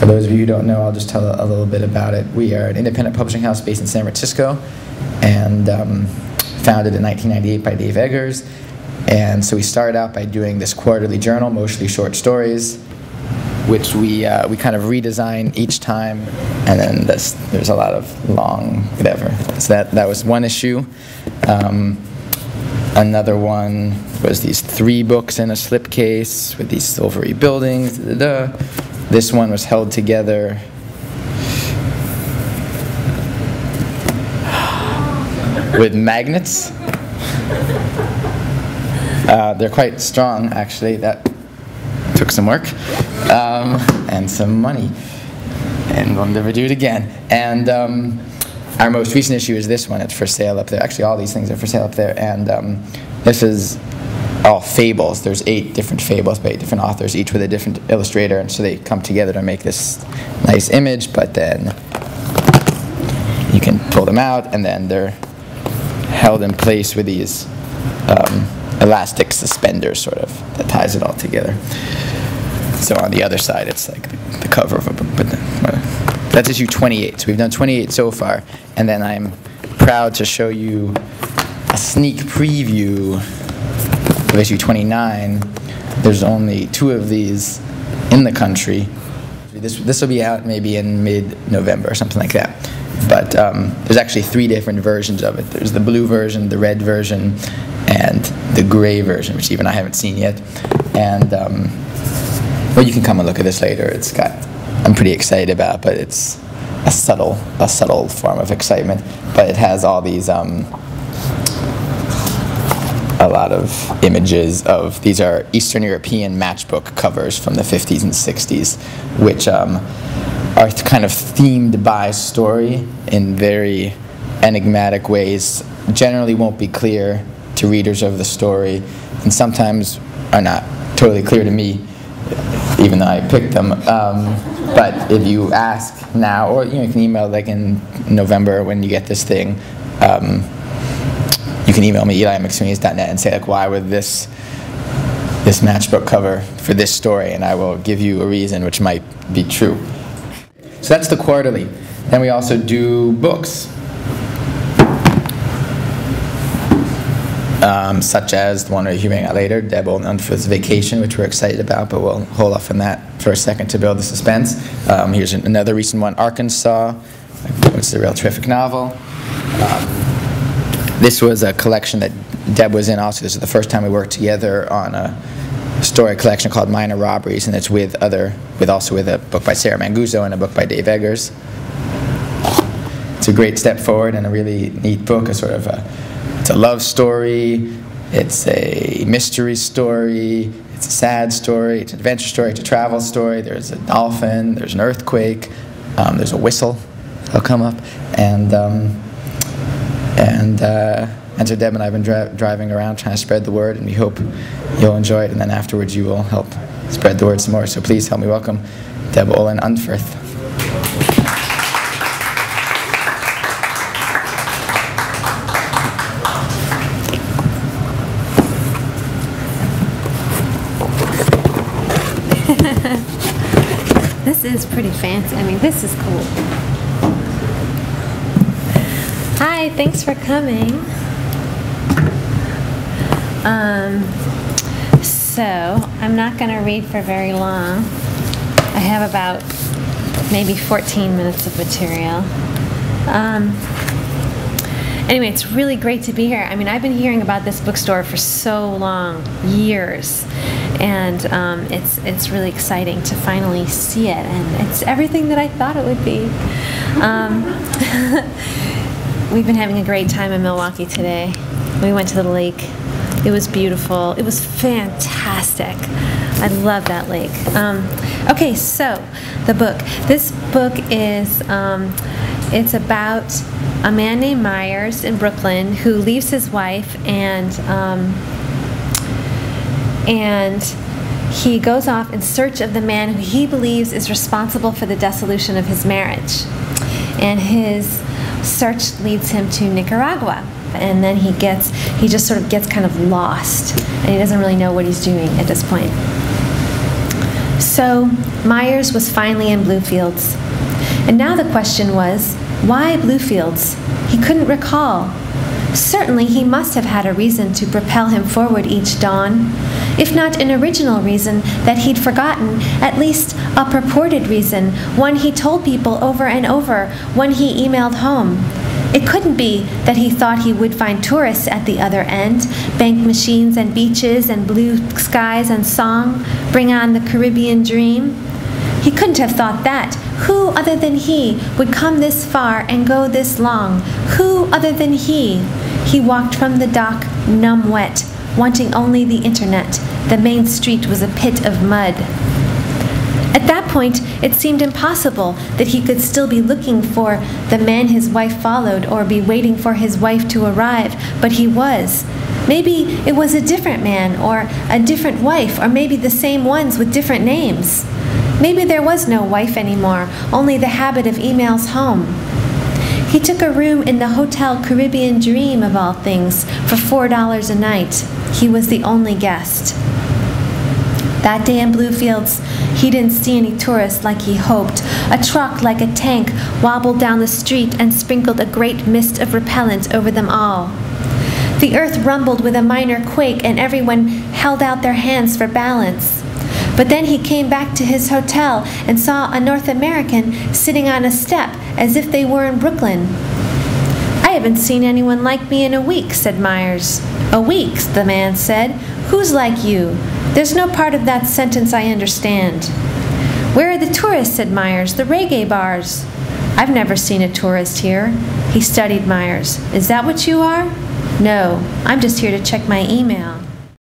For those of you who don't know, I'll just tell a little bit about it. We are an independent publishing house based in San Francisco, and founded in 1998 by Dave Eggers. And so we started out by doing this quarterly journal, mostly short stories, which we kind of redesign each time, and then there's a lot of long whatever. So that was one issue. Another one was these 3 books in a slipcase with these silvery buildings. This one was held together with magnets. They're quite strong, actually. That took some work and some money, and we'll never do it again. And our most recent issue is this one. It's for sale up there. Actually, all these things are for sale up there. And this is all fables. There's 8 different fables by 8 different authors, each with a different illustrator, and so they come together to make this nice image. But then you can pull them out, and then they're held in place with these elastic suspenders, sort of, that ties it all together. So on the other side, it's like the cover of a book. But that's issue 28. So we've done 28 so far, and then I'm proud to show you a sneak preview of issue 29. There's only 2 of these in the country. This will be out maybe in mid-November or something like that. But there's actually 3 different versions of it. There's the blue version, the red version, and the gray version, which even I haven't seen yet. And well, you can come and look at this later. I'm pretty excited about it, but it's a subtle form of excitement. But it has all these a lot of images of, these are Eastern European matchbook covers from the 50s and 60s, which are kind of themed by story in very enigmatic ways. Generally won't be clear to readers of the story, and sometimes are not totally clear to me, even though I picked them. But if you ask now, or you can email like in November when you get this thing, you can email me, eli@mcsweeneys.net, and say like, why would this matchbook cover for this story, and I will give you a reason which might be true. So that's the quarterly. Then we also do books, such as the one we're hearing out later, Deb Olin Unferth's Vacation, which we're excited about, but we'll hold off on that for a second to build the suspense. Here's another recent one, Arkansas, which is a real terrific novel. This was a collection that Deb was in also. This is the first time we worked together on a story collection called Minor Robberies, and it's also with a book by Sarah Manguso and a book by Dave Eggers. It's a great step forward and a really neat book. It's a love story, it's a mystery story, it's a sad story, it's an adventure story, it's a travel story. There's a dolphin, there's an earthquake, there's a whistle that'll come up, and so Deb and I have been driving around trying to spread the word, and we hope you'll enjoy it, and then afterwards you will help spread the word some more. So please help me welcome Deb Olin Unferth. This is pretty fancy. I mean, this is cool. Hi, thanks for coming. So, I'm not going to read for very long. I have about maybe 14 minutes of material. Anyway, it's really great to be here. I mean, I've been hearing about this bookstore for so long, years. And it's really exciting to finally see it, and it's everything that I thought it would be. We've been having a great time in Milwaukee today. We went to the lake. It was beautiful. It was fantastic. I love that lake. Okay, so the book. This book is it's about a man named Myers in Brooklyn who leaves his wife and he goes off in search of the man who he believes is responsible for the dissolution of his marriage. And his search leads him to Nicaragua. And then he just sort of gets kind of lost, and he doesn't really know what he's doing at this point. So Myers was finally in Bluefields. And now the question was, why Bluefields? He couldn't recall. Certainly he must have had a reason to propel him forward each dawn. If not an original reason that he'd forgotten, at least a purported reason, one he told people over and over, one he emailed home. It couldn't be that he thought he would find tourists at the other end, bank machines and beaches and blue skies and song, bring on the Caribbean dream. He couldn't have thought that. Who other than he would come this far and go this long? Who other than he? He walked from the dock, numb wet, wanting only the internet. The main street was a pit of mud. At that point, it seemed impossible that he could still be looking for the man his wife followed or be waiting for his wife to arrive, but he was. Maybe it was a different man or a different wife, or maybe the same ones with different names. Maybe there was no wife anymore, only the habit of emails home. He took a room in the Hotel Caribbean Dream, of all things, for $4 a night. He was the only guest. That day in Bluefields, he didn't see any tourists like he hoped. A truck like a tank wobbled down the street and sprinkled a great mist of repellent over them all. The earth rumbled with a minor quake and everyone held out their hands for balance. But then he came back to his hotel and saw a North American sitting on a step as if they were in Brooklyn. "I haven't seen anyone like me in a week," said Myers. "A week," the man said. "Who's like you? There's no part of that sentence I understand." "Where are the tourists?" said Myers. "The reggae bars." "I've never seen a tourist here." He studied Myers. "Is that what you are?" "No, I'm just here to check my email."